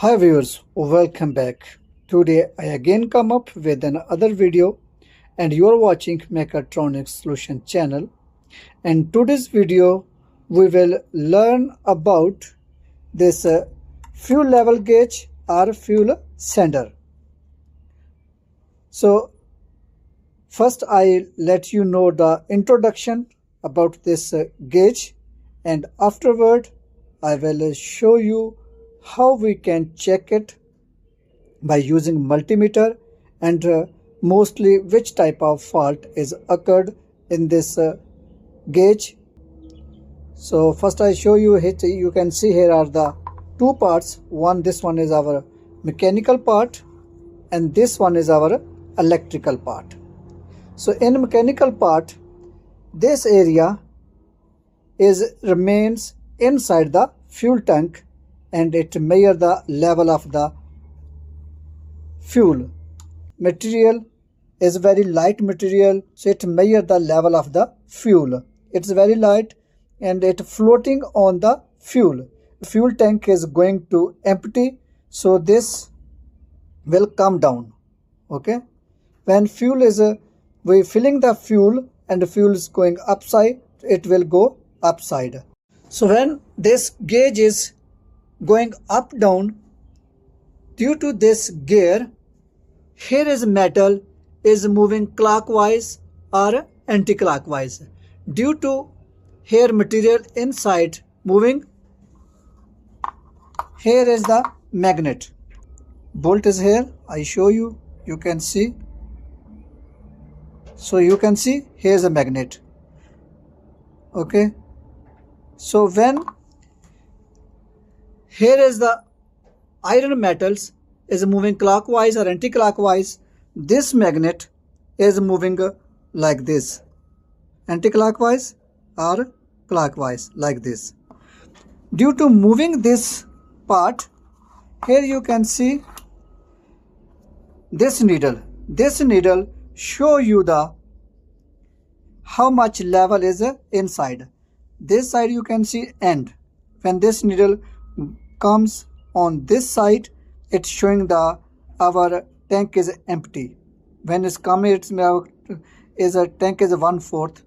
Hi viewers, welcome back. Today I again come up with another video and you are watching Mechatronics Solution channel. And today's video we will learn about this fuel level gauge or fuel sender. So first I let you know the introduction about this gauge, and afterward I will show you how we can check it by using multimeter and mostly which type of fault is occurred in this gauge. So first I show you it. You can see here are the two parts. This one is our mechanical part and this one is our electrical part. So in mechanical part, this area remains inside the fuel tank and it measures the level of the fuel. Material is very light material, so it measures the level of the fuel. It's very light and it floating on the fuel. Fuel tank is going to empty, so this will come down. Okay, when fuel is we filling the fuel and the fuel is going upside, it will go upside. So when this gauge is going up down, due to this gear, here is metal is moving clockwise or anti-clockwise. Due to here material inside moving, here is the magnet. Bolt is here. I show you. You can see. So you can see here is a magnet. Okay. So when here is the iron metals is moving clockwise or anti-clockwise, this magnet is moving like this, anti-clockwise or clockwise like this. Due to moving this part, here you can see this needle. This needle show you the how much level is inside. This side you can see end. When this needle comes on this side, it's showing the our tank is empty. When it's coming, it's is a tank is 1/4.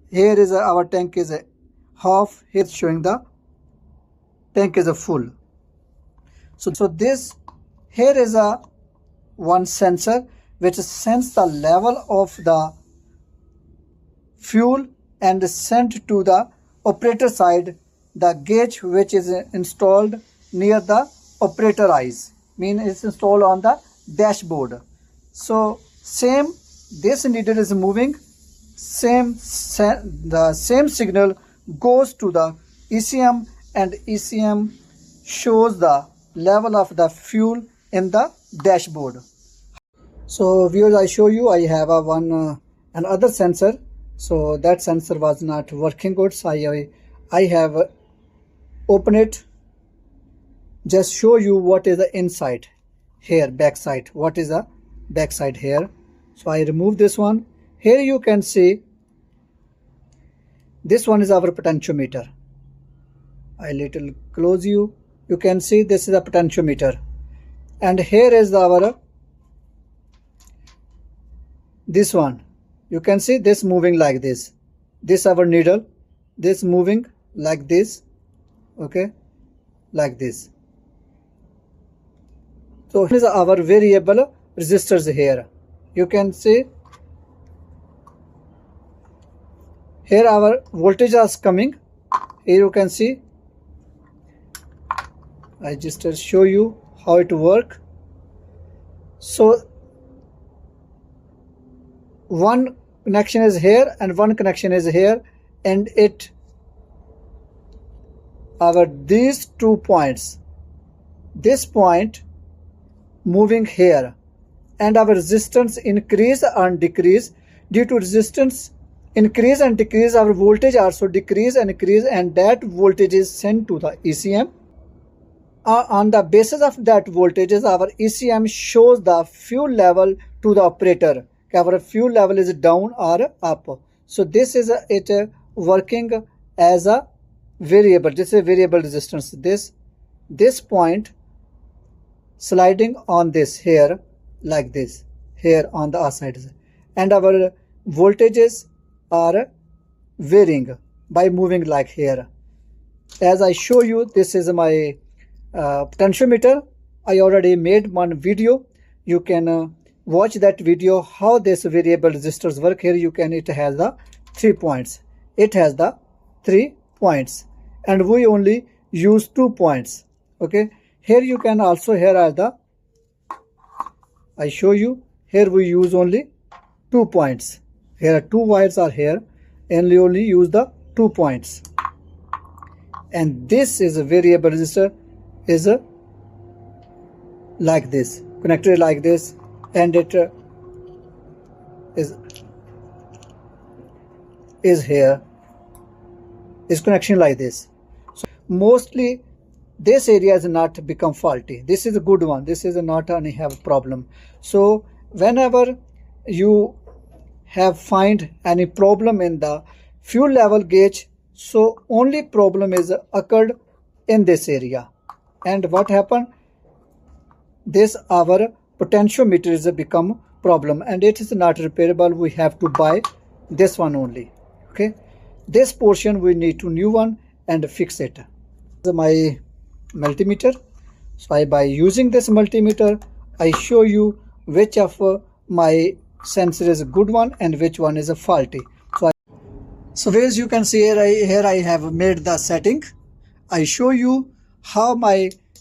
Here is our tank is a half. Here it's showing the tank is a full. So this here is a one sensor which sense the level of the fuel and sent to the operator side the gauge which is installed near the operator eyes, mean it's installed on the dashboard. So same, this needle is moving, the same signal goes to the ECM and ECM shows the level of the fuel in the dashboard. So viewers, I show you I have a another sensor. So that sensor was not working good, so I have opened it. Just show you what is the inside here, backside. What is the backside here? So I remove this one. Here you can see this one is our potentiometer. I little close you. You can see this is a potentiometer, and here is our this one. You can see this moving like this. This our needle, this moving like this. Okay, like this. So here is our variable resistors here. You can see here our voltage is coming. Here you can see. I just show you how it work. So one connection is here and one connection is here, and it these 2 points, this point moving here, and our resistance increase and decrease. Due to resistance increase and decrease, our voltage also decrease and increase, and that voltage is sent to the ECM. On the basis of that voltages, our ECM shows the fuel level to the operator. Our fuel level is down or up. So this is it working as a variable. This is a variable resistance. This point sliding on this here like this, here on the sides, and our voltages are varying by moving like here. As I show you, this is my potentiometer. I already made one video. You can watch that video how this variable resistors work. Here you can, it has the 3 points. It has the 3 points and we only use 2 points. Okay, here you can also, here are the, I show you, here we use only 2 points. Here are 2 wires are here and we only use the 2 points. And this is a variable resistor, is a like this, connected like this, and it is here, is connection like this. So mostly this area is not become faulty. This is a good one. This is not any have problem. So whenever you have find any problem in the fuel level gauge, so only problem is occurred in this area. And what happened? This our potentiometer is become problem and it is not repairable. We have to buy this one only. Okay, this portion we need to new one and fix it. This is my multimeter. So by using this multimeter, I show you which of my sensor is a good one and which one is a faulty. So as you can see here I have made the setting. I show you how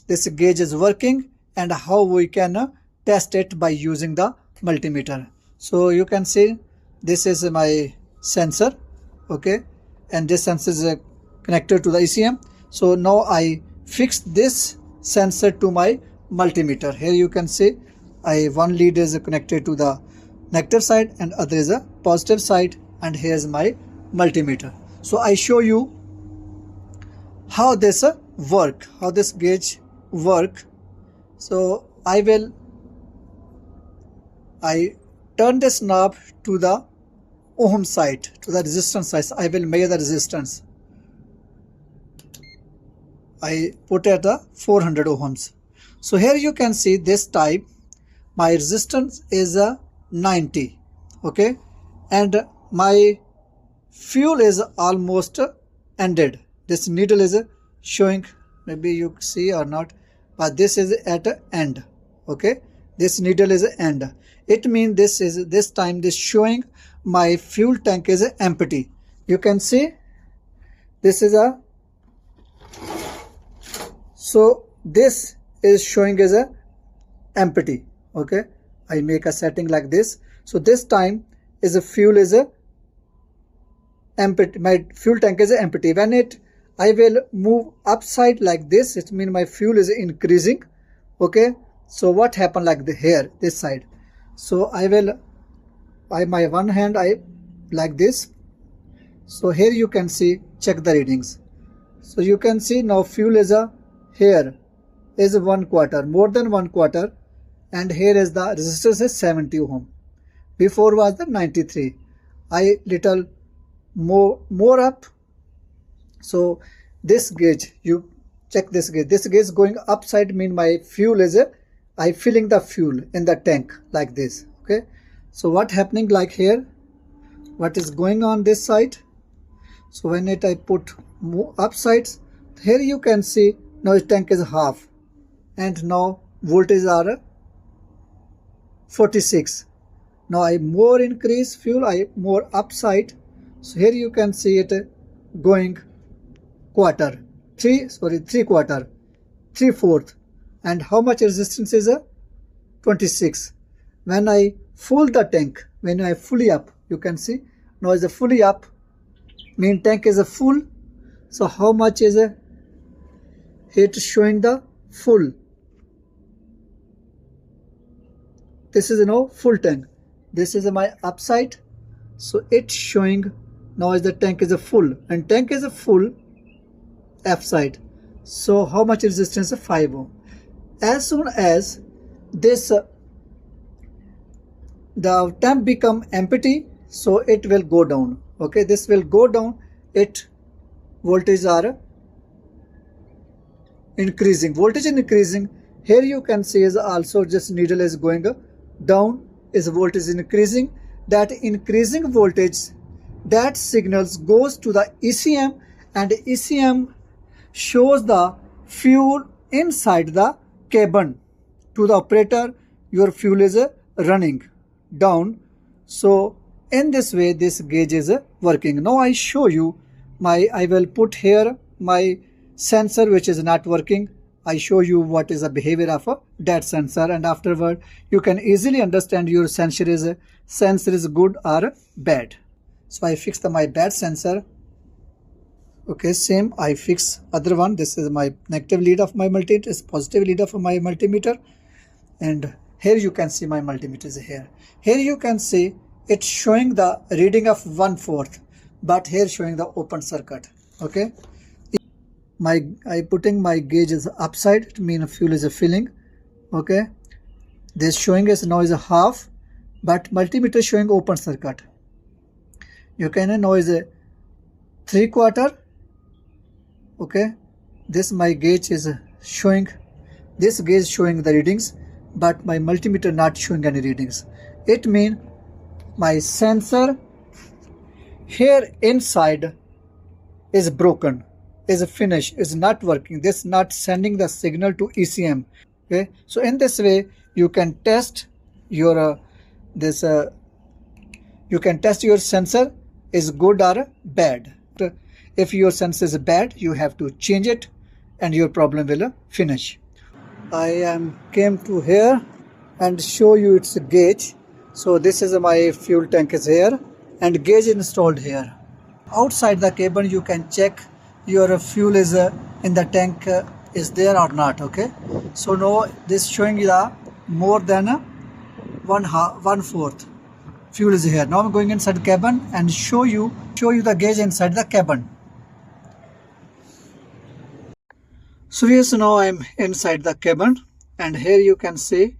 this gauge is working and how we can test it by using the multimeter. So you can see this is my sensor, okay, and this sensor is connected to the ECM. So now I fixed this sensor to my multimeter. Here you can see one lead is connected to the negative side and other is a positive side, and here's my multimeter. So I show you how this work, how this gauge work. So I turn this knob to the ohm side, to the resistance side. I will measure the resistance. I put at the 400 ohms. So here you can see this type, my resistance is a 90, okay, and my fuel is almost ended. This needle is showing, maybe you see or not, but this is at end, okay, this needle is end. It means this time this showing my fuel tank is empty. You can see this is so this is showing as empty, okay. I make a setting like this. So this time is a fuel is empty, my fuel tank is empty. When I will move upside like this, it means my fuel is increasing, okay. So what happened like here, this side. So I will, by my one hand I like this. So here you can see, check the readings. So you can see now fuel is here is 1/4, more than 1/4, and here is the resistance is 70 ohm. Before was the 93. I little more up. So this gauge, you check this gauge. This gauge going upside mean my fuel is I filling the fuel in the tank like this, okay. So what happening like here, what is going on this side. So when I put more upsides, here you can see now the tank is half and now voltage are 46. Now I more increase fuel, I more upside. So here you can see it going quarter, 3/4, 3/4, and how much resistance is 26. When I full the tank, when I fully up, you can see now is fully up, mean tank is full. So how much is it showing the full. This is now full tank. This is my upside. So it's showing now is the tank is full, and tank is full F side. So how much resistance? 5 ohm. As soon as this the tank become empty, so it will go down, okay. This will go down, it voltage are increasing, voltage is increasing. Here you can see is also this needle is going down, is voltage is increasing. That increasing voltage, that signals goes to the ECM, and ECM shows the fuel inside the cabin to the operator. Your fuel is running down. So in this way this gauge is working. Now I show you I will put here my sensor which is not working. I show you what is the behavior of that sensor, and afterward you can easily understand your sensor is good or bad. So I fixed my bad sensor. Okay, same I fix other one. This is my negative lead of my multimeter, is positive lead of my multimeter, and here you can see my multimeter is here. Here you can see it's showing the reading of 1/4, but here showing the open circuit. Okay, I putting my gauge is upside, it means fuel is filling. Okay, this showing is now is a half, but multimeter showing open circuit. You can know is a 3/4. Okay, this my gauge is showing, this gauge showing the readings, but my multimeter not showing any readings. It means my sensor here inside is broken, is finished, is not working. This not sending the signal to ECM. Okay, so in this way you can test your you can test your sensor is good or bad. If your sensor is bad, you have to change it and your problem will finish. I came to here and show you its gauge. So this is my fuel tank is here and gauge installed here. Outside the cabin you can check your fuel is in the tank is there or not. Okay, so now this showing the more than 1/4 fuel is here. Now I'm going inside the cabin and show you the gauge inside the cabin. So yes, now I'm inside the cabin, and here you can see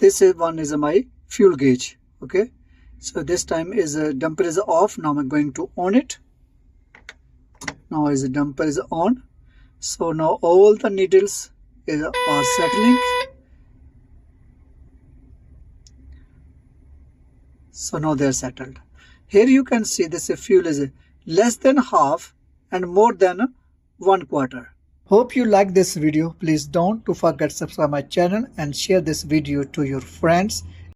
this is one is my fuel gauge. Okay, so this time is dumper is off. Now I'm going to on it. Now is the dumper is on. So now all the needles are settling. So now they're settled. Here you can see this fuel is less than half and more than 1/4. Hope you like this video. Please don't forget to subscribe my channel and share this video to your friends.